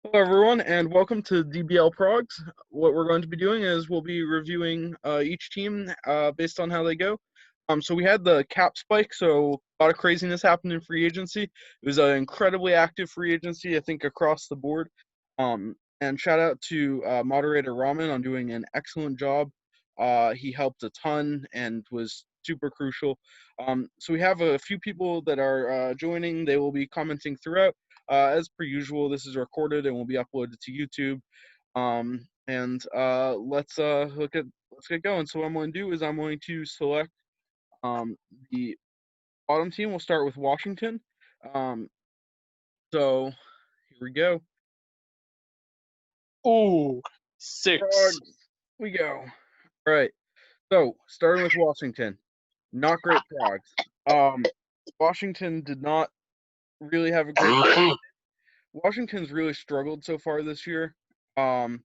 Hello, everyone, and welcome to DBL Progs. What we're going to be doing is we'll be reviewing each team based on how they go. So we had the cap spike, so a lot of craziness happened in free agency. It was an incredibly active free agency, I think, across the board. And shout out to moderator Ramen on doing an excellent job. He helped a ton and was super crucial. So we have a few people that are joining. They will be commenting throughout. As per usual, this is recorded and will be uploaded to YouTube. And let's get going. So what I'm going to do is I'm going to select um, the bottom team. We'll start with Washington. Um, so here we go. Ooh, 6. Frogs, we go. All right. So starting with Washington, not great frogs. Washington did not really have a great. Washington's really struggled so far this year. Um,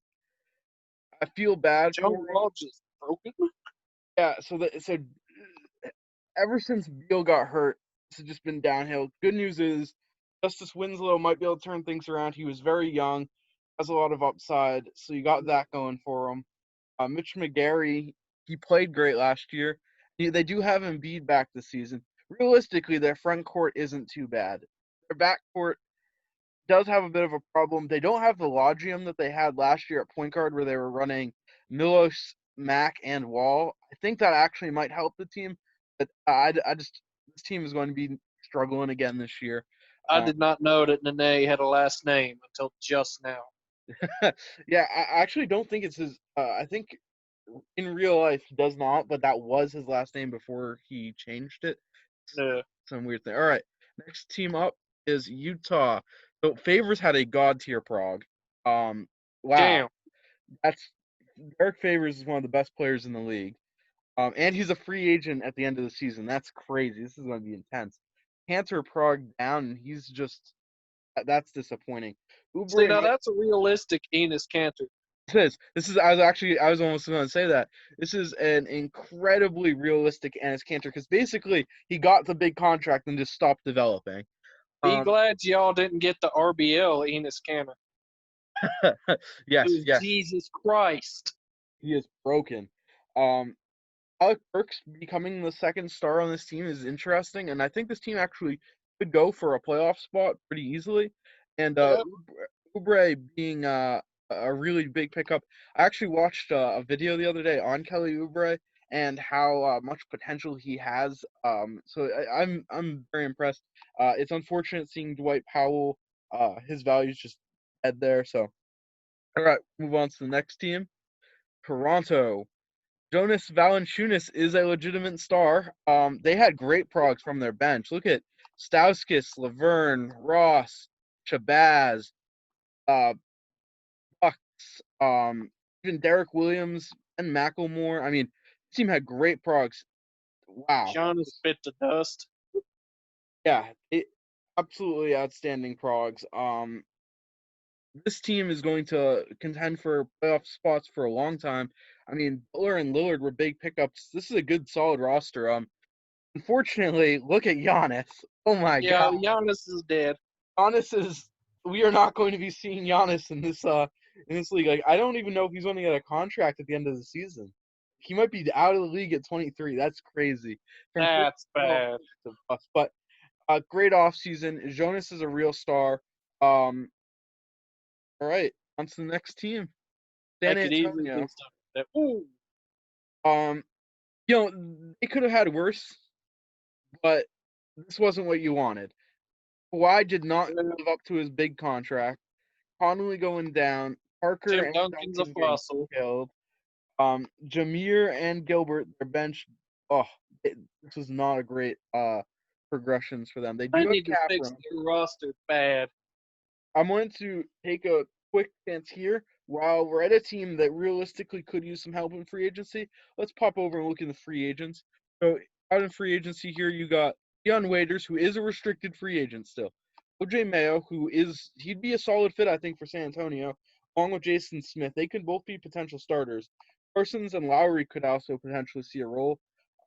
I feel bad John for him. Wall just broken. Yeah, so ever since Beal got hurt, it's just been downhill. Good news is Justice Winslow might be able to turn things around. He was very young, has a lot of upside, so you got that going for him. Mitch McGarry, he played great last year. They do have Embiid back this season. Realistically, their front court isn't too bad. Their back court does have a bit of a problem. They don't have the logium that they had last year at point guard, where they were running Milos, Mack, and Wall. I think that actually might help the team, but I just this team is going to be struggling again this year. I Um, did not know that Nene had a last name until just now. yeah, I actually don't think it's his. I think in real life he does not, but that was his last name before he changed it. Yeah. Some weird thing. All right, next team up is Utah. So Favors had a god tier prog. Wow, Damn. that's Derek Favors is one of the best players in the league. And he's a free agent at the end of the season. That's crazy. This is going to be intense. Cantor prog down, and he's just that's disappointing. See, Oubre now might that's a realistic Enos Cantor. this is I was almost going to say that this is an incredibly realistic Ennis Cantor because basically he got the big contract and just stopped developing. Be Um, glad y'all didn't get the RBL Enos Cantor. yes, yes, Jesus Christ. he is broken. Um, Alec Burks becoming the second star on this team is interesting, and I think this team actually could go for a playoff spot pretty easily. And Yep. Oubre being a really big pickup. I actually watched a video the other day on Kelly Oubre and how much potential he has. So I'm very impressed. It's unfortunate seeing Dwight Powell. His value's just dead there. So all right, move on to the next team. Toronto. Jonas Valanciunas is a legitimate star. They had great progs from their bench. Look at Stauskas, Laverne, Ross, Shabazz, uh, Bucks, even Derek Williams and Macklemore. I mean, this team had great progs. Wow. Giannis bit the dust. Yeah, absolutely outstanding progs. This team is going to contend for playoff spots for a long time. I mean, Butler and Lillard were big pickups. This is a good, solid roster. Unfortunately, look at Giannis. Oh my Yeah, God, Giannis is dead. Giannis is. We are not going to be seeing Giannis in this league. Like, I don't even know if he's going to get a contract at the end of the season. He might be out of the league at 23. That's crazy. From That's 12 bad. to bust. But great offseason. Jonas is a real star. All right, on to the next team, I San could easily Antonio. do something. Ooh. Um, they could have had worse, but this wasn't what you wanted. Kawhi did not live up to his big contract. Connolly going down. Parker Tim and Duncan's a Duncan getting fossil. killed. Jameer and Gilbert, their bench. Oh, this was not a great progressions for them. They I do have need to cap fix room. their roster bad. I'm going to take a quick chance here. While we're at a team that realistically could use some help in free agency, let's pop over and look at the free agents. So out in free agency here, you got Deion Waiters, who is a restricted free agent still. OJ Mayo, he'd be a solid fit, I think, for San Antonio, along with Jason Smith. They could both be potential starters. Parsons and Lowry could also potentially see a role.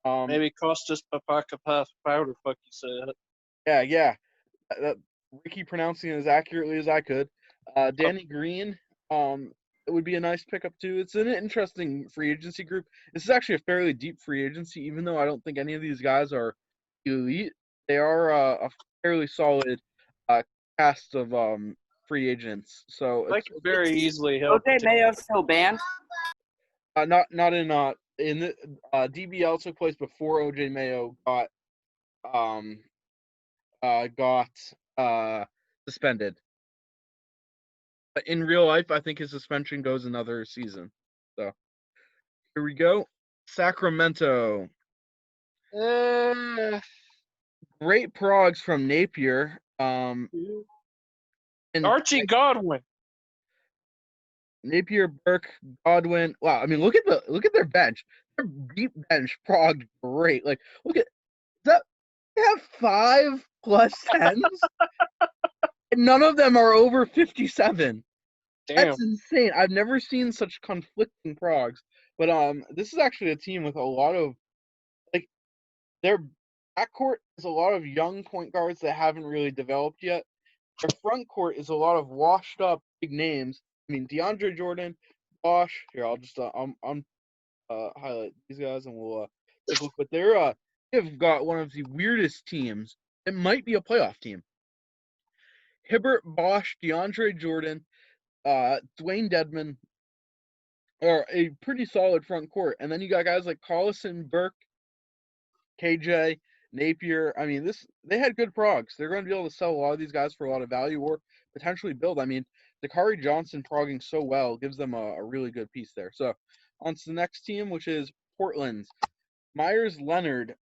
Um, Maybe Costas Papakapaf powder, fuck you said. yeah, yeah. Ricky pronouncing it as accurately as I could. Danny Green, it would be a nice pickup too. It's an interesting free agency group. This is actually a fairly deep free agency, even though I don't think any of these guys are elite. They are a fairly solid uh, cast of free agents. So They it's could very easily help a OJ team. Mayo still banned? not in the DBL took place before OJ Mayo um got suspended. But in real life, I think his suspension goes another season. So here we go. Sacramento. Great progs from Napier. And Archie Godwin. Napier, Burke, Godwin. Wow, I mean, look at their bench. Their deep bench prog great. Like, look at that. They have 5+10s, and none of them are over 57. Damn. That's insane. I've never seen such conflicting progs. But this is actually a team with a lot of like their backcourt is a lot of young point guards that haven't really developed yet. Their front court is a lot of washed up big names. I mean, DeAndre Jordan, Bosh. Here, I'll just highlight these guys, and we'll take a look. But they've got one of the weirdest teams. It might be a playoff team. Hibbert, Bosh, DeAndre Jordan, Dwayne Dedman are a pretty solid front court, and then you got guys like Collison, Burke, KJ, Napier. I mean, they had good progs. They're going to be able to sell a lot of these guys for a lot of value or potentially build. I mean, Dakari Johnson progging so well gives them a really good piece there. So on to the next team, which is Portland's Myers Leonard.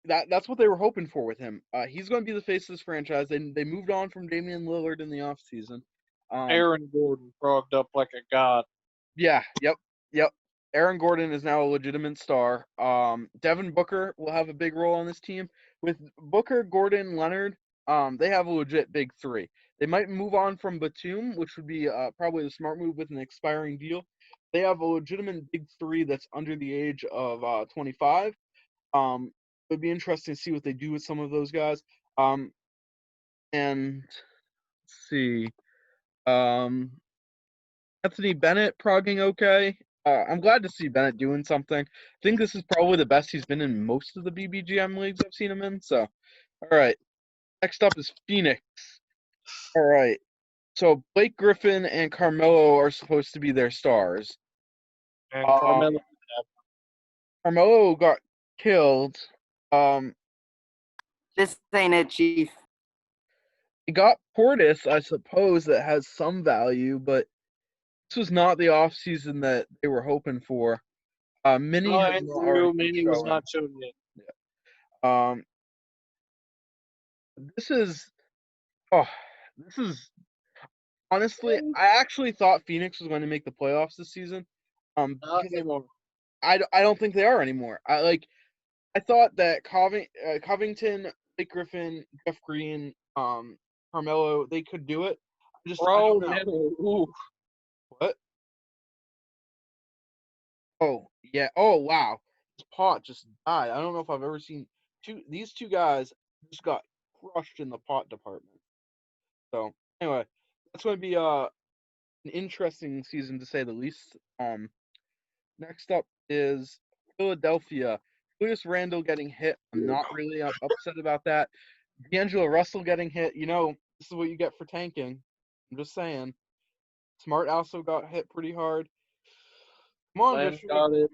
That's what they were hoping for with him. He's going to be the face of this franchise. They moved on from Damian Lillard in the offseason. Aaron Gordon frogged up like a god. Yeah, yep. Aaron Gordon is now a legitimate star. Devin Booker will have a big role on this team. With Booker, Gordon, Leonard, they have a legit big three. They might move on from Batum, which would be probably the smart move with an expiring deal. They have a legitimate big three that's under the age of 25. It would be interesting to see what they do with some of those guys. And let's see. Anthony Bennett progging okay. I'm glad to see Bennett doing something. I think this is probably the best he's been in most of the BBGM leagues I've seen him in. So, all right. Next up is Phoenix. All right. So Blake Griffin and Carmelo are supposed to be their stars. And Um, Carmelo got killed. This ain't it, Chief. He got Portis, I suppose, that has some value, but this was not the offseason that they were hoping for. Mini has not already been Mini was showing. not shown yet. Um, this is honestly, I actually thought Phoenix was going to make the playoffs this season. Not Because anymore. I don't think they are anymore. I thought that Covington, Blake Griffin, Jeff Green, Carmelo, they could do it. I Bro, don't know. Ooh. What? Oh yeah. Oh wow. This pot just died. I don't know if I've ever seen these two guys just got crushed in the pot department. So anyway, that's going to be an interesting season to say the least. Next up is Philadelphia. Julius Randle getting hit. I'm not really upset about that. D'Angelo Russell getting hit. You know, this is what you get for tanking. I'm just saying. Smart also got hit pretty hard. Come on, Len Bishop. got it.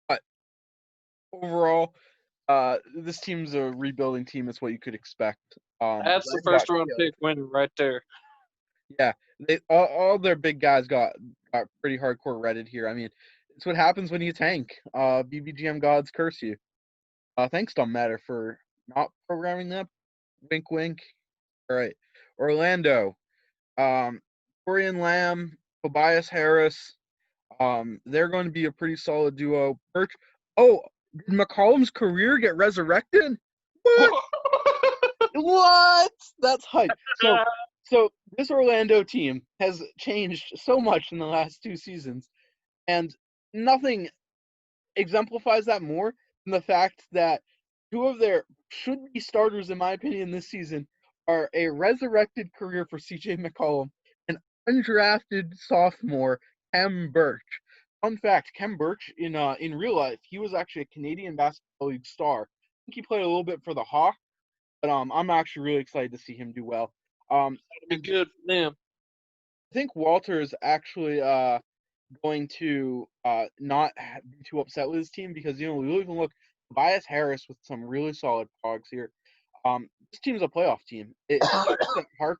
But overall, this team's a rebuilding team. It's what you could expect. That's the Len got first round killed. pick winner right there. Yeah, they all their big guys got pretty hardcore redded here. I mean, it's what happens when you tank. BBGM gods curse you. Thanks, don't matter for not programming them. Wink, wink. All right, Orlando. Dorian Lamb, Tobias Harris. They're going to be a pretty solid duo. Birch. Oh, did McCollum's career get resurrected? What? What? That's hype. So this Orlando team has changed so much in the last two seasons, and nothing exemplifies that more than the fact that two of their should-be starters, in my opinion, this season are a resurrected career for CJ McCollum and undrafted sophomore Kem Birch. Fun fact: Kem Birch in real life, he was actually a Canadian Basketball League star. I think he played a little bit for the Hawks, but I'm actually really excited to see him do well. It'd be good for them. I think Walter is actually going to not be too upset with his team because we even look Tobias Harris with some really solid progs here. This team's a playoff team. It sucks that Park,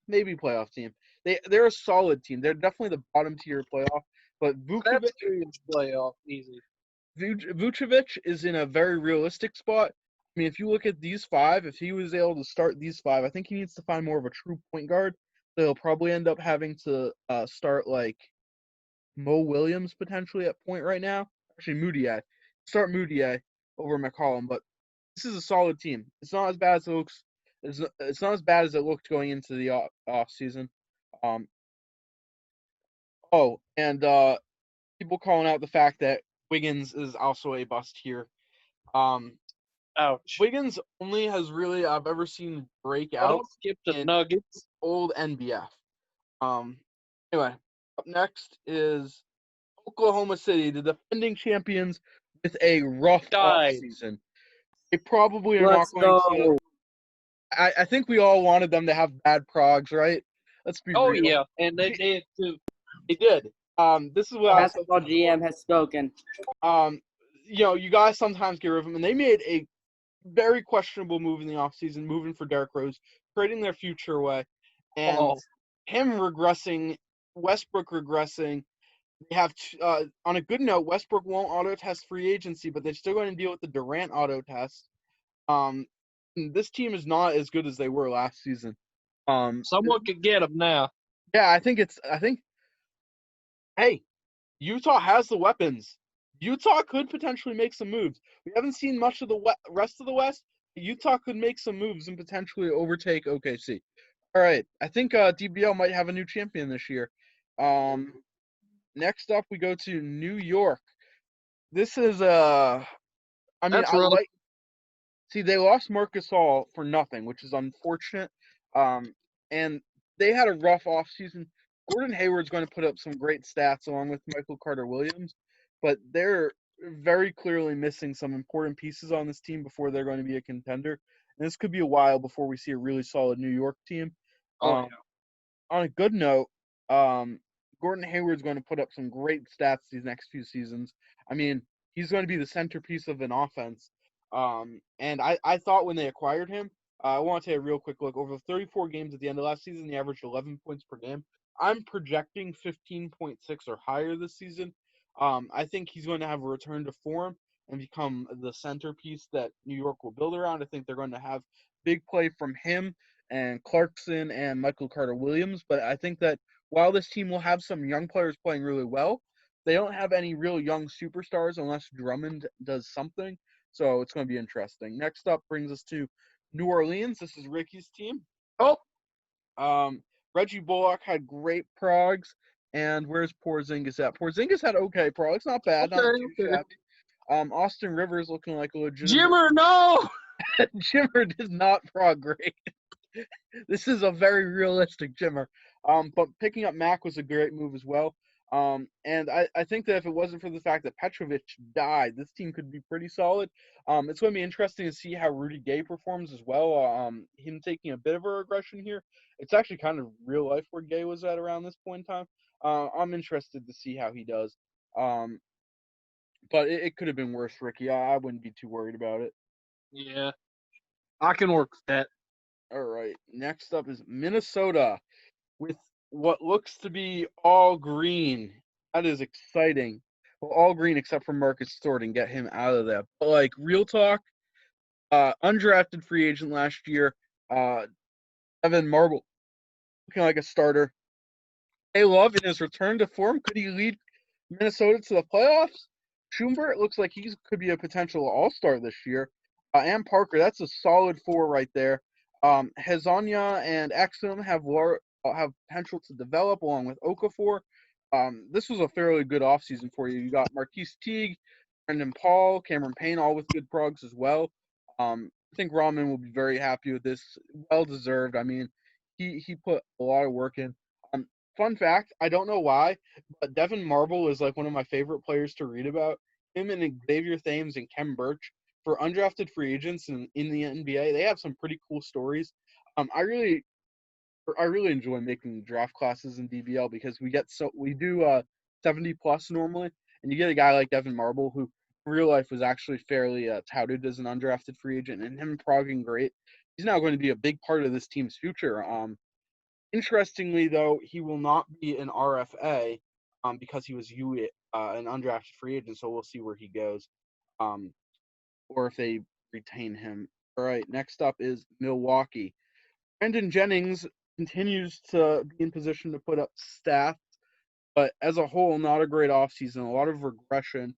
maybe playoff team. They're a solid team. They're definitely the bottom tier playoff. But That's playoff easy. Vucevic is in a very realistic spot. I mean, if you look at these five, if he was able to start these five, I think he needs to find more of a true point guard. So he'll probably end up having to start like Mo Williams potentially at point right now. Actually, Moutier. Start Moutier over McCollum, but this is a solid team. It's not as bad as it looks. It's not as bad as it looked going into the off season. And people calling out the fact that Wiggins is also a bust here. Ouch. Wiggins only has really I've ever seen break out Don't skip the in Nuggets. old NBF. Anyway, up next is Oklahoma City, the defending champions, with a rough Died. offseason. They probably are Let's not going to. go. I think we all wanted them to have bad progs, right? Let's be Oh real. yeah, and they did too. They did. This is what I was Basketball GM has spoken. you guys sometimes get rid of them, and they made a very questionable move in the offseason, moving for Derrick Rose, trading their future away, and him regressing, Westbrook regressing. They have, on a good note, Westbrook won't auto test free agency, but they're still going to deal with the Durant auto test. This team is not as good as they were last season. Someone could get them now. Yeah, I think, hey, Utah has the weapons. Utah could potentially make some moves. We haven't seen much of the rest of the West. Utah could make some moves and potentially overtake OKC. All right, I think DBL might have a new champion this year. Next up, we go to New York. This is That's rough. See, they lost Marc Gasol for nothing, which is unfortunate. And they had a rough offseason. Gordon Hayward's going to put up some great stats along with Michael Carter-Williams, but they're very clearly missing some important pieces on this team before they're going to be a contender. And this could be a while before we see a really solid New York team. On a good note, Gordon Hayward's going to put up some great stats these next few seasons. I mean, he's going to be the centerpiece of an offense. And I thought when they acquired him, I want to take a real quick look. Over 34 games at the end of last season, he averaged 11 points per game. I'm projecting 15.6 or higher this season. I think he's going to have a return to form and become the centerpiece that New York will build around. I think they're going to have big play from him and Clarkson and Michael Carter-Williams. But I think that while this team will have some young players playing really well, they don't have any real young superstars unless Drummond does something. So it's going to be interesting. Next up brings us to New Orleans. This is Ricky's team. Reggie Bullock had great progs. And where's Porzingis at? Porzingis had okay progs. Not bad. Not too shabby. Austin Rivers looking like a legitimate. Jimmer, no! Jimmer did not prog great. This is a very realistic Jimmer. But picking up Mac was a great move as well. And I think that if it wasn't for the fact that Petrovic died, this team could be pretty solid. It's going to be interesting to see how Rudy Gay performs as well. Him taking a bit of a regression here. It's actually kind of real life where Gay was at around this point in time. I'm interested to see how he does. But it could have been worse, Ricky. I wouldn't be too worried about it. Yeah, I can work with that. All right. Next up is Minnesota with what looks to be all green. That is exciting. Well, all green except for Marcus Stewart and get him out of there. But like real talk, undrafted free agent last year, Evan Marble looking like a starter. Hey, Love in his return to form, could he lead Minnesota to the playoffs? Schumbert looks like he could be a potential all-star this year. And Parker, that's a solid four right there. Hezonja and Exum have potential to develop along with Okafor. This was a fairly good offseason for you. You got Marquise Teague, Brendan Paul, Cameron Payne, all with good progs as well. I think Rahman will be very happy with this. Well deserved. I mean, he put a lot of work in. Um, Fun fact, I don't know why, but Devin Marble is like one of my favorite players to read about. Him and Xavier Thames and Kem Birch for undrafted free agents in the NBA. They have some pretty cool stories. I really enjoy making draft classes in DBL because we do 70 plus normally, and you get a guy like Devin Marble who in real life was actually fairly touted as an undrafted free agent, and him progging great. He's now going to be a big part of this team's future. Interestingly, though, he will not be an RFA because he was an undrafted free agent. So we'll see where he goes, um, or if they retain him. All right, next up is Milwaukee. Brandon Jennings continues to be in position to put up stats, but as a whole, not a great offseason. A lot of regression.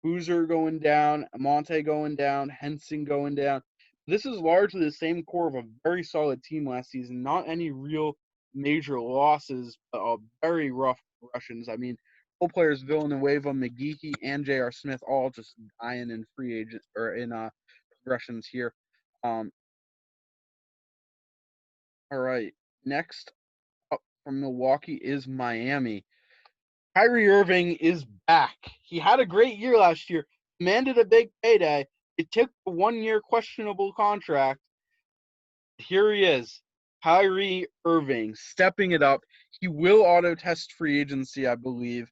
Boozer going down, Amante going down, Henson going down. This is largely the same core of a very solid team last season. Not any real major losses, but very rough progressions. I mean, role players Villanueva, McGeehee, and J.R. Smith all just dying in free agent or in progressions here. Um, all right, next up from Milwaukee is Miami. Kyrie Irving is back. He had a great year last year, demanded a big payday. It took a 1-year questionable contract. Here he is, Kyrie Irving, stepping it up. He will auto test free agency, I believe.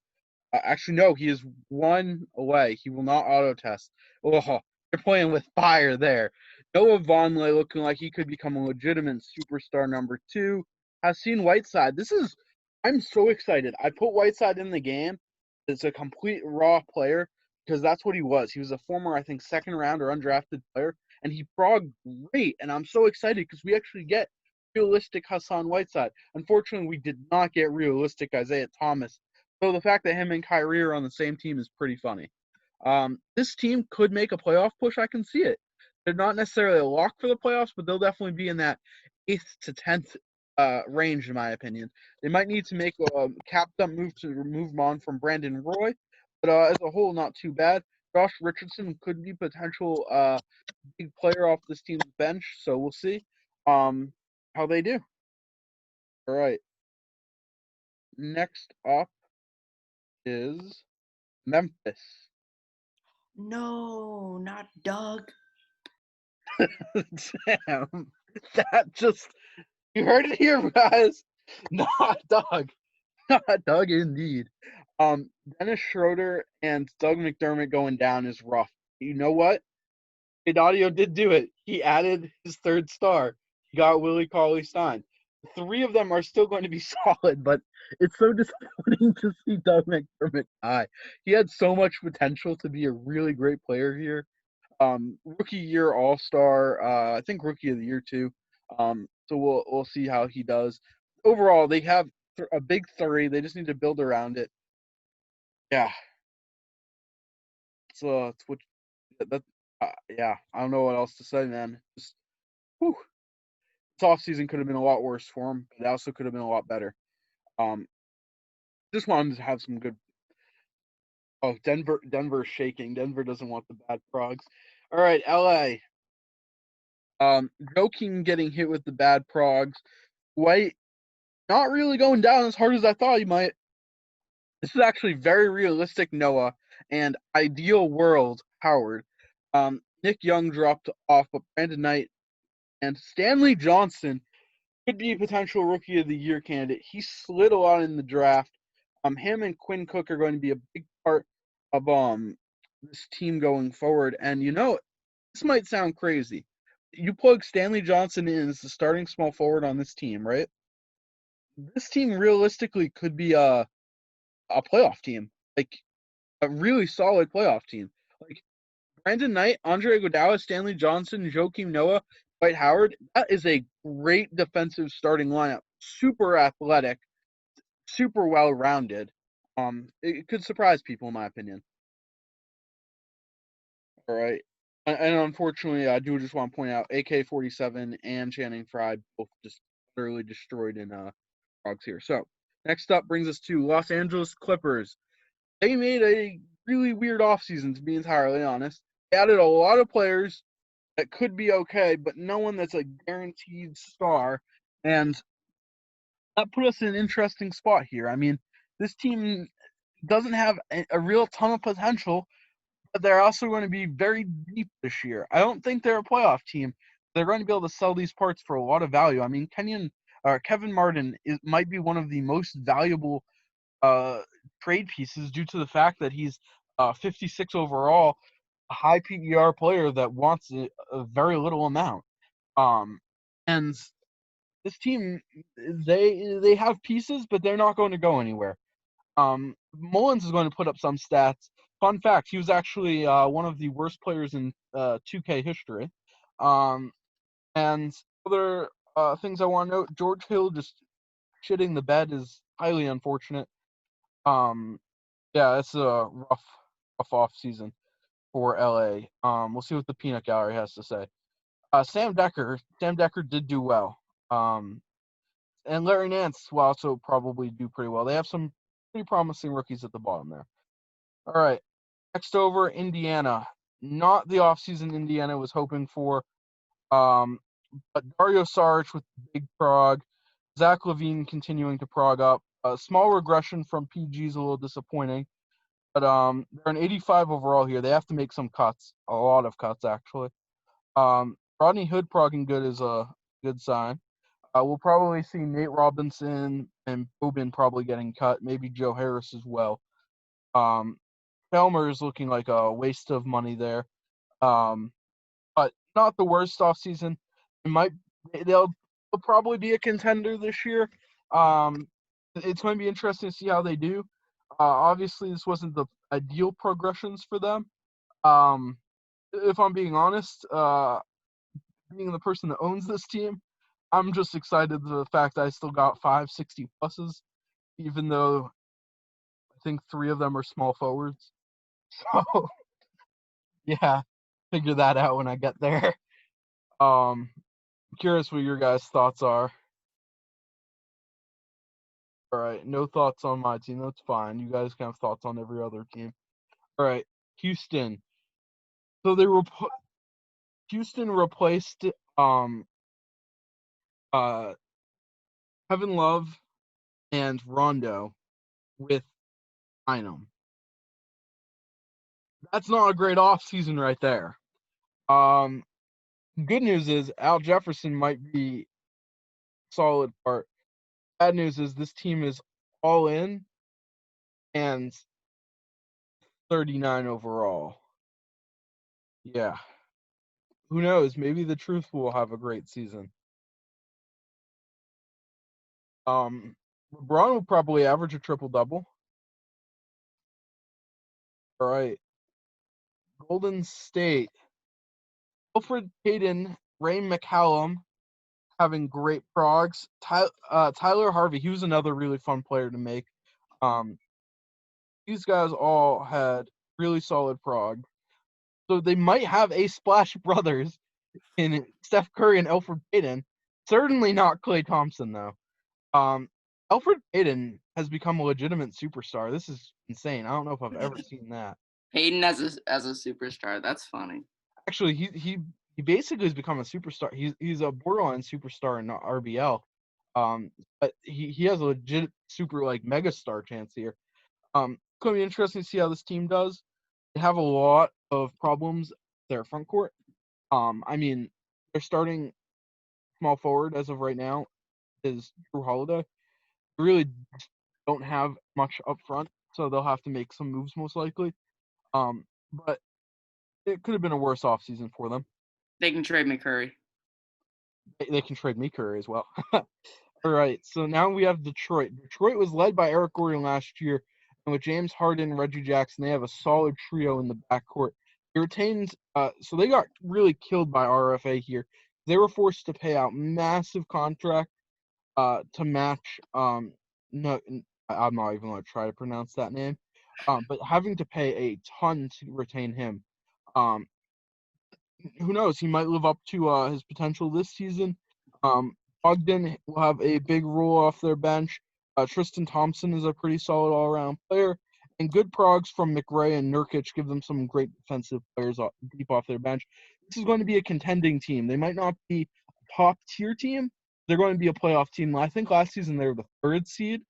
Actually, no, he is 1 away. He will not auto test. Oh, they're playing with fire there. Noah Vonleh looking like he could become a legitimate superstar number 2. I've seen Whiteside. I'm so excited. I put Whiteside in the game. It's a complete raw player because that's what he was. He was a former, I think, second round or undrafted player, and he progged great. And I'm so excited because we actually get realistic Hassan Whiteside. Unfortunately, we did not get realistic Isaiah Thomas. So the fact that him and Kyrie are on the same team is pretty funny. This team could make a playoff push. I can see it. They're not necessarily a lock for the playoffs, but they'll definitely be in that 8th to 10th range, in my opinion. They might need to make a capped up move to remove on from Brandon Roy, but as a whole, not too bad. Josh Richardson could be potential big player off this team's bench, so we'll see how they do. All right. Next up is Memphis. No, not Doug. Damn. That just you heard it here, guys. Not Doug. Not Doug indeed. Dennis Schroeder and Doug McDermott going down is rough. You know what? Audio did do it. He added his 3rd star. He got Willie Cauley-Stein. 3 of them are still going to be solid, but it's so disappointing to see Doug McDermott die. He had so much potential to be a really great player here. Rookie year All-Star, I think Rookie of the Year too. So we'll see how he does. Overall, they have a big 3. They just need to build around it. Yeah. So it's what that. Yeah, I don't know what else to say, man. Just, whew. This offseason could have been a lot worse for him, but it also could have been a lot better. Um, just wanted to have some good. Oh, Denver's shaking. Denver doesn't want the bad progs. All right, LA. Joking getting hit with the bad progs. White not really going down as hard as I thought he might. This is actually very realistic Noah and ideal world Howard. Nick Young dropped off, but Brandon Knight and Stanley Johnson could be a potential Rookie of the Year candidate. He slid a lot in the draft. Him and Quinn Cook are going to be a big part of this team going forward. And this might sound crazy. You plug Stanley Johnson in as the starting small forward on this team, right? This team realistically could be a playoff team, like a really solid playoff team. Like Brandon Knight, Andre Iguodala, Stanley Johnson, Joakim Noah, Dwight Howard. That is a great defensive starting lineup. Super athletic, super well-rounded. It could surprise people, in my opinion. All right. And unfortunately, I do just want to point out AK-47 and Channing Frye both just utterly destroyed in Frogs here. So next up brings us to Los Angeles Clippers. They made a really weird offseason, to be entirely honest. They added a lot of players that could be okay, but no one that's a guaranteed star. And that put us in an interesting spot here. I mean, this team doesn't have a real ton of potential, but they're also going to be very deep this year. I don't think they're a playoff team. They're going to be able to sell these parts for a lot of value. I mean, Kevin Martin might be one of the most valuable trade pieces due to the fact that he's 56 overall, a high PER player that wants a very little amount. And this team, they have pieces, but they're not going to go anywhere. Mullins is going to put up some stats. Fun fact, he was actually one of the worst players in 2K history. And other things I want to note, George Hill just shitting the bed is highly unfortunate. Yeah, it's a rough off season for LA. We'll see what the peanut gallery has to say. Sam Decker did do well. And Larry Nance will also probably do pretty well. They have some pretty promising rookies at the bottom there. All right, next over, Indiana. Not the offseason Indiana was hoping for, but Dario Saric with the big prog, Zach LaVine continuing to prog up. A small regression from PG is a little disappointing, but they're an 85 overall here. They have to make some cuts, a lot of cuts actually. Rodney Hood progging good is a good sign. We'll probably see Nate Robinson and Bobin probably getting cut, maybe Joe Harris as well. Helmer is looking like a waste of money there, but not the worst offseason. They'll probably be a contender this year. It's going to be interesting to see how they do. Obviously, this wasn't the ideal progressions for them. If I'm being honest, being the person that owns this team, I'm just excited the fact that I still got 560 pluses, even though I think 3 of them are small forwards. So, yeah, figure that out when I get there. I'm curious what your guys' thoughts are. All right, no thoughts on my team. That's fine. You guys can have thoughts on every other team. All right, Houston. So Houston replaced Kevin Love and Rondo with Bynum. That's not a great offseason right there. Good news is Al Jefferson might be solid part. Bad news is this team is all in and 39 overall. Yeah. Who knows? Maybe the truth will have a great season. LeBron will probably average a triple-double. All right. Golden State. Alfred Payton, Ray McCallum having great progs. Tyler Harvey, he was another really fun player to make. These guys all had really solid prog. So they might have a Splash Brothers in Steph Curry and Alfred Payton. Certainly not Klay Thompson, though. Alfred Payton has become a legitimate superstar. This is insane. I don't know if I've ever seen that. Peyton as a superstar. That's funny. Actually, he basically has become a superstar. He's a borderline superstar in RBL. But he has a legit super mega star chance here. It's gonna be interesting to see how this team does. They have a lot of problems their front court. I mean, they're starting small forward as of right now is Drew Holiday. They really don't have much up front, so they'll have to make some moves most likely. But it could have been a worse offseason for them. They can trade me Curry. They can trade me Curry as well. All right, so now we have Detroit. Detroit was led by Eric Gordon last year, and with James Harden and Reggie Jackson, they have a solid trio in the backcourt. They retained, so they got really killed by RFA here. They were forced to pay out massive contract to match. No, I'm not even going to try to pronounce that name. But having to pay a ton to retain him. Who knows? He might live up to his potential this season. Ogden will have a big role off their bench. Tristan Thompson is a pretty solid all-around player. And good progs from McRae and Nurkic give them some great defensive players deep off their bench. this is going to be a contending team. They might not be a top-tier team. They're going to be a playoff team. I think last season they were the 3rd seed.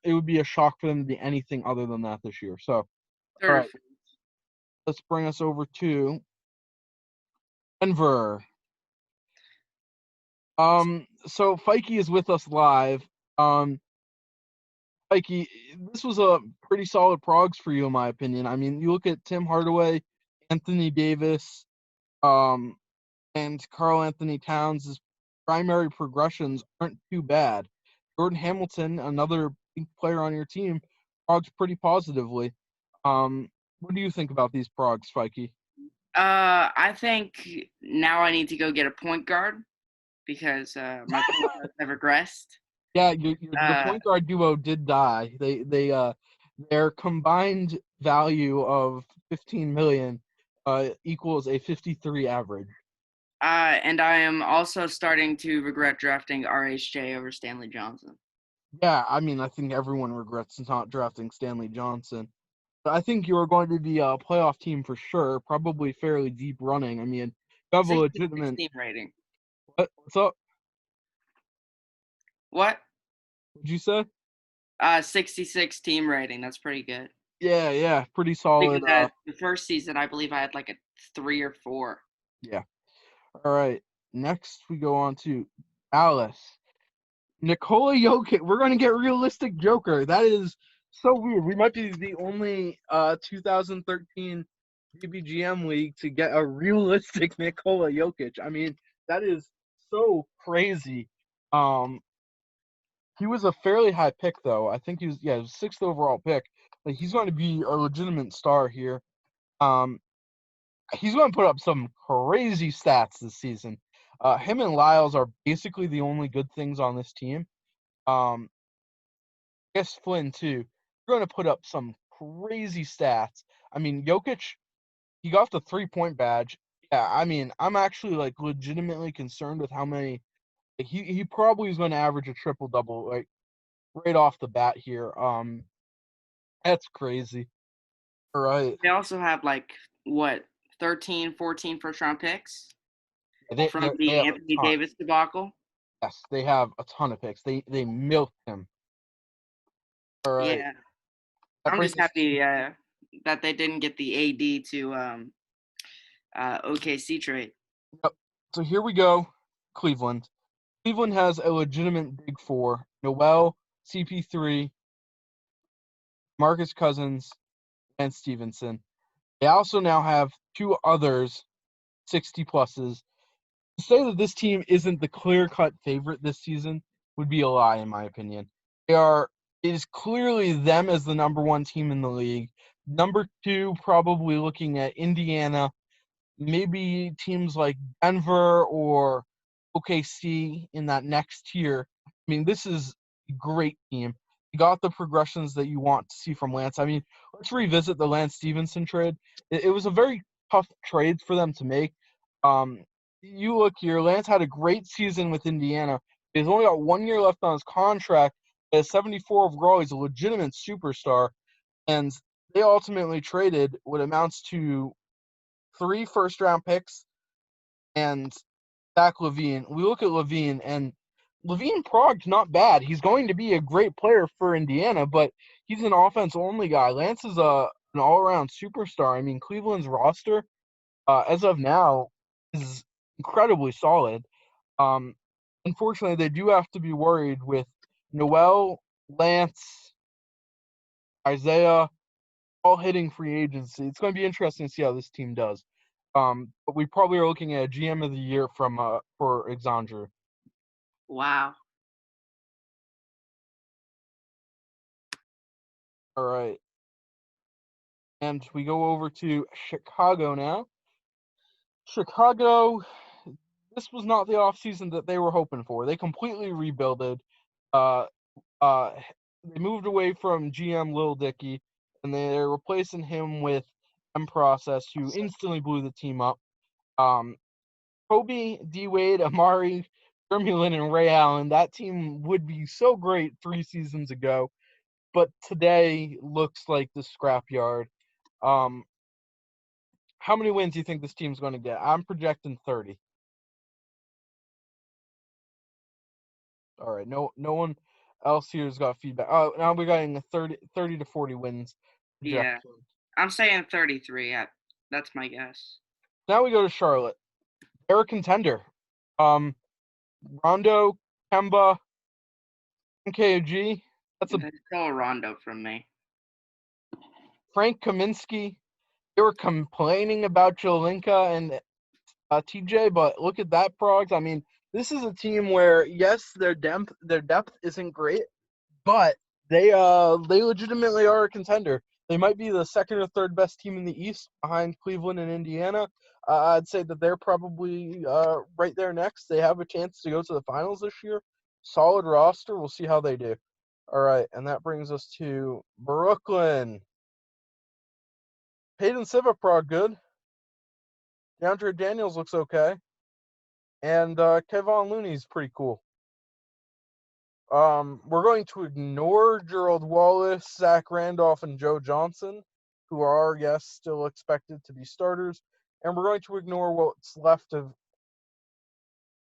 It would be a shock for them to be anything other than that this year. So, all right, let's bring us over to Denver. So Fike is with us live. Fike, this was a pretty solid progs for you, in my opinion. I mean, you look at Tim Hardaway, Anthony Davis, and Karl Anthony Towns' primary progressions aren't too bad. Jordan Hamilton, another big player on your team, progs pretty positively. What do you think about these progs, Fike? I think now I need to go get a point guard because my point guards have regressed. Yeah, the point guard duo did die. Their combined value of 15 million equals a 53 average. And I am also starting to regret drafting RHJ over Stanley Johnson. Yeah, I mean, I think everyone regrets not drafting Stanley Johnson. But I think you're going to be a playoff team for sure, probably fairly deep running. I mean, you have a 66 legitimate team rating. What's up? What? What'd you say? 66 team rating. That's pretty good. Yeah, pretty solid. Because the first season, I believe I had like a 3 or 4. Yeah. All right. Next, we go on to Dallas. Nikola Jokic. We're going to get realistic Joker. That is so weird. We might be the only 2013 BBGM league to get a realistic Nikola Jokic. I mean, that is so crazy. He was a fairly high pick, though. I think he was 6th overall pick. Like, he's going to be a legitimate star here. He's going to put up some crazy stats this season. Him and Lyles are basically the only good things on this team. I guess Flynn too. They're going to put up some crazy stats. I mean, Jokic, he got the 3-point badge. Yeah, I mean, I'm actually like legitimately concerned with how many. Like, he probably is going to average a triple double like right off the bat here. That's crazy. All right. They also have like what 13, 14 first round picks from They the have a Anthony ton. Davis debacle. Yes, they have a ton of picks. They milked him. All right. Yeah, That I'm brings just us happy that they didn't get the AD to OKC trade. Yep. So here we go. Cleveland. Cleveland has a legitimate big 4. Noel, CP3, Marcus Cousins, and Stevenson. They also now have 2 others, 60 pluses. To say that this team isn't the clear-cut favorite this season would be a lie, in my opinion. It is clearly them as the number 1 team in the league. Number 2, probably looking at Indiana, maybe teams like Denver or OKC in that next tier. I mean, this is a great team. You got the progressions that you want to see from Lance. I mean, let's revisit the Lance Stevenson trade. It was a very tough trade for them to make. You look here, Lance had a great season with Indiana. He's only got 1 year left on his contract. At 74 overall, he's a legitimate superstar. And they ultimately traded what amounts to 3 first-round picks and Zach LaVine. We look at LaVine, and LaVine Prog's not bad. He's going to be a great player for Indiana, but he's an offense-only guy. Lance is an all-around superstar. I mean, Cleveland's roster, as of now, is incredibly solid. Unfortunately, they do have to be worried with Noel, Lance, Isaiah, all hitting free agency. It's going to be interesting to see how this team does. But we probably are looking at a GM of the year from for Exandre. Wow. All right. And we go over to Chicago now. Chicago, this was not the offseason that they were hoping for. They completely rebuilded. Uh, they moved away from GM Lil Dicky, and they're replacing him with M Process, who instantly blew the team up. Kobe, D Wade, Amari, Lin, and Ray Allen. That team would be so great 3 seasons ago, but today looks like the scrapyard. How many wins do you think this team's going to get? I'm projecting 30. All right. No one else here's got feedback. Oh, now we're getting a 30 to 40 wins Yeah. projection. I'm saying 33. That's my guess. Now we go to Charlotte. They're a contender. Rondo, Kemba, MKG. That's a It's still a Rondo from me. Frank Kaminsky. They were complaining about Jolinka and TJ, but look at that, Progs. I mean, this is a team where yes, their depth isn't great, but they legitimately are a contender. They might be the second or third best team in the East behind Cleveland and Indiana. I'd say that they're probably right there next. They have a chance to go to the finals this year. Solid roster. We'll see how they do. All right, and that brings us to Brooklyn. Peyton Sivapra, good. DeAndre Daniels looks okay. And Kevon Looney's pretty cool. We're going to ignore Gerald Wallace, Zach Randolph, and Joe Johnson, who are, yes, still expected to be starters. And we're going to ignore what's left of.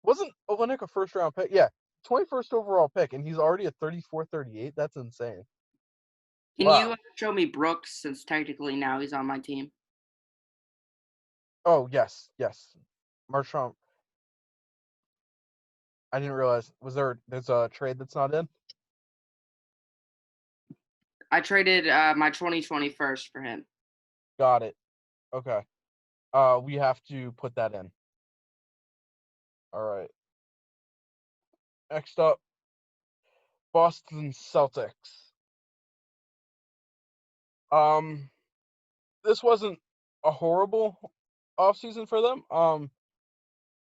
Wasn't Olenek a first-round pick? Yeah, 21st overall pick, and he's already at 34-38. That's insane. Can Wow. you show me Brooks, since technically now he's on my team? Oh, yes. Marchand. I didn't realize. There's a trade that's not in? I traded my 2020 first for him. Got it. Okay. We have to put that in. All right. Next up, Boston Celtics. This wasn't a horrible offseason for them.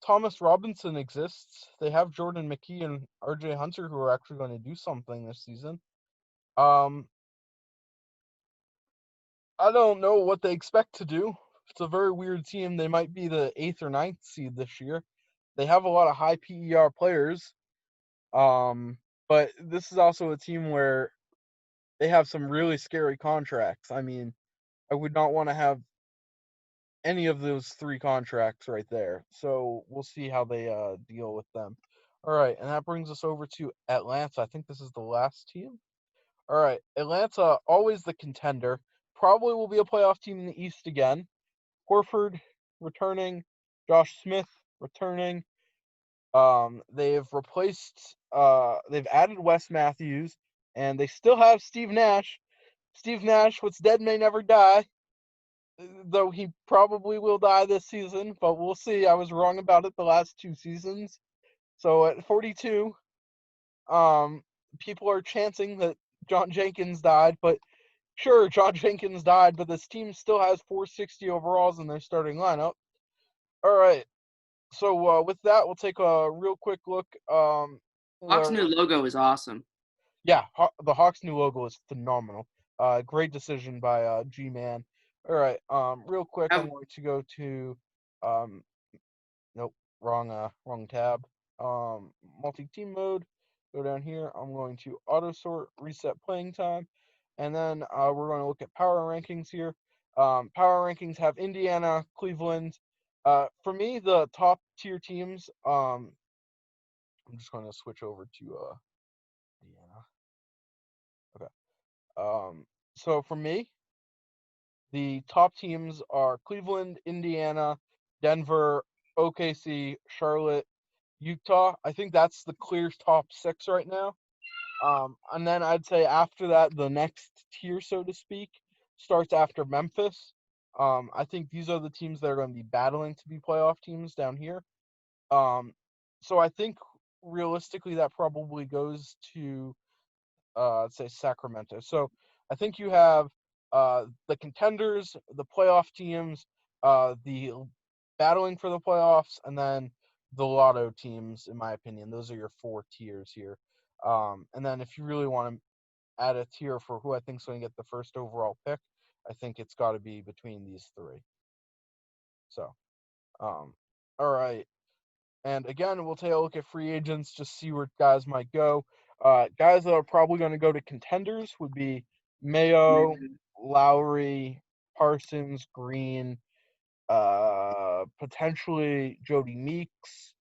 Thomas Robinson exists. They have Jordan McKee and RJ Hunter who are actually going to do something this season. I don't know what they expect to do. It's a very weird team. They might be the 8th or 9th seed this year. They have a lot of high PER players. But this is also a team where they have some really scary contracts. I mean, I would not want to have any of those 3 contracts right there. So we'll see how they deal with them. All right, and that brings us over to Atlanta. I think this is the last team. All right, Atlanta, always the contender. Probably will be a playoff team in the East again. Horford returning, Josh Smith returning. They've added Wes Matthews, and they still have Steve Nash. Steve Nash, what's dead may never die, though he probably will die this season, but we'll see. I was wrong about it the last 2 seasons. So at 42, people are chanting that John Jenkins died, but sure, John Jenkins died, but this team still has 460 overalls in their starting lineup. All right. So with that, we'll take a real quick look. Hawks' new logo is awesome. Yeah, the Hawks' new logo is phenomenal. Great decision by G-Man. All right. Real quick, I'm going to go to, nope, wrong tab. Multi-team mode. Go down here. I'm going to auto sort, reset playing time, and then we're going to look at power rankings here. Power rankings have Indiana, Cleveland. For me, the top tier teams. I'm just going to switch over to Indiana. Okay. So for me, the top teams are Cleveland, Indiana, Denver, OKC, Charlotte, Utah. I think that's the clear top 6 right now. And then I'd say after that, the next tier, so to speak, starts after Memphis. I think these are the teams that are going to be battling to be playoff teams down here. So I think realistically that probably goes to say Sacramento. So I think you have the contenders, the playoff teams, the battling for the playoffs, and then the lotto teams, in my opinion. Those are your 4 tiers here. And then if you really want to add a tier for who I think is going to get the first overall pick, I think it's got to be between these 3. So, all right. And again, we'll take a look at free agents, just see where guys might go. Guys that are probably going to go to contenders would be Mayo, Lowry, Parsons, Green, potentially Jody Meeks,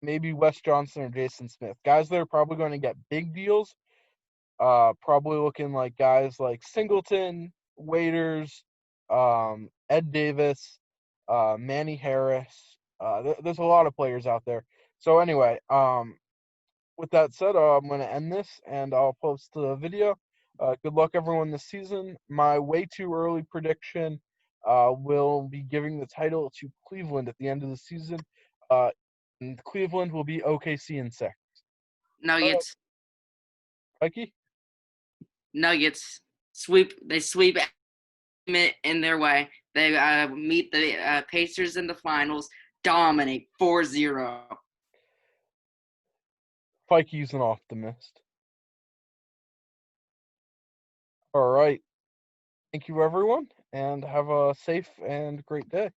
maybe Wes Johnson or Jason Smith. Guys that are probably going to get big deals. Probably looking like guys like Singleton, Waiters, Ed Davis, Manny Harris. There's a lot of players out there. So anyway, with that said, I'm going to end this and I'll post the video. Good luck, everyone, this season. My way too early prediction will be giving the title to Cleveland at the end of the season. And Cleveland will be OKC in 6. Nuggets. Mikey? Nuggets sweep. They sweep it in their way. They meet the Pacers in the finals. Dominate 4-0. Fikey's an optimist. All right. Thank you, everyone, and have a safe and great day.